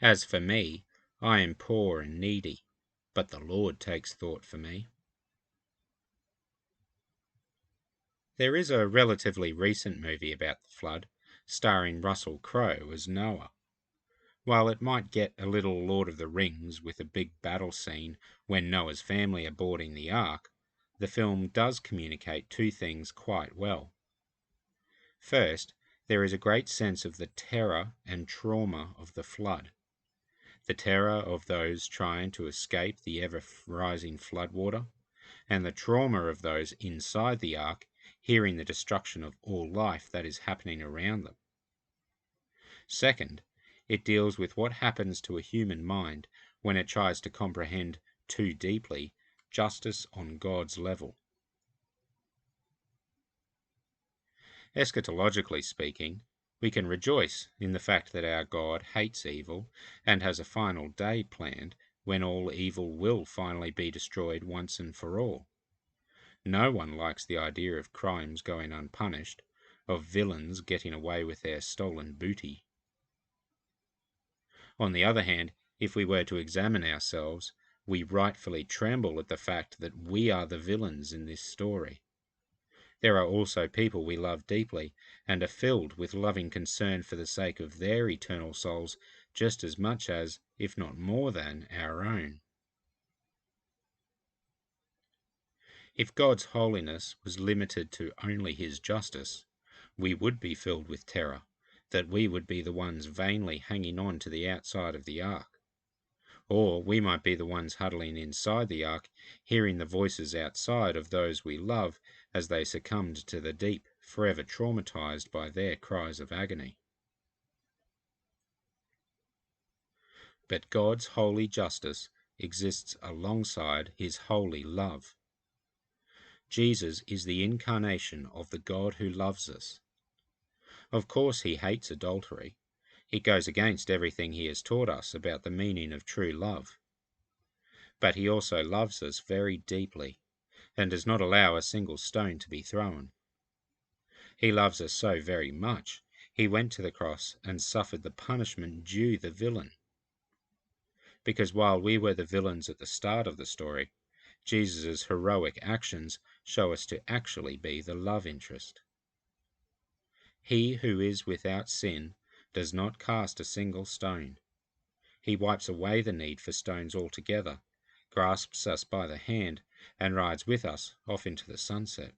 As for me, I am poor and needy, but the Lord takes thought for me. There is a relatively recent movie about the flood, starring Russell Crowe as Noah. While it might get a little Lord of the Rings with a big battle scene when Noah's family are boarding the ark, the film does communicate two things quite well. First, there is a great sense of the terror and trauma of the flood. The terror of those trying to escape the ever-rising floodwater, and the trauma of those inside the ark hearing the destruction of all life that is happening around them. Second, it deals with what happens to a human mind when it tries to comprehend too deeply justice on God's level. Eschatologically speaking, we can rejoice in the fact that our God hates evil and has a final day planned when all evil will finally be destroyed once and for all. No one likes the idea of crimes going unpunished, of villains getting away with their stolen booty. On the other hand, if we were to examine ourselves, we rightfully tremble at the fact that we are the villains in this story. There are also people we love deeply and are filled with loving concern for the sake of their eternal souls just as much as, if not more than, our own. If God's holiness was limited to only his justice, we would be filled with terror, that we would be the ones vainly hanging on to the outside of the ark. Or we might be the ones huddling inside the ark, hearing the voices outside of those we love as they succumbed to the deep, forever traumatized by their cries of agony. But God's holy justice exists alongside his holy love. Jesus is the incarnation of the God who loves us. Of course, he hates adultery. It goes against everything he has taught us about the meaning of true love. But he also loves us very deeply, and does not allow a single stone to be thrown. He loves us so very much, he went to the cross and suffered the punishment due the villain. Because while we were the villains at the start of the story, Jesus' heroic actions show us to actually be the love interest. He who is without sin does not cast a single stone. He wipes away the need for stones altogether, grasps us by the hand, and rides with us off into the sunset.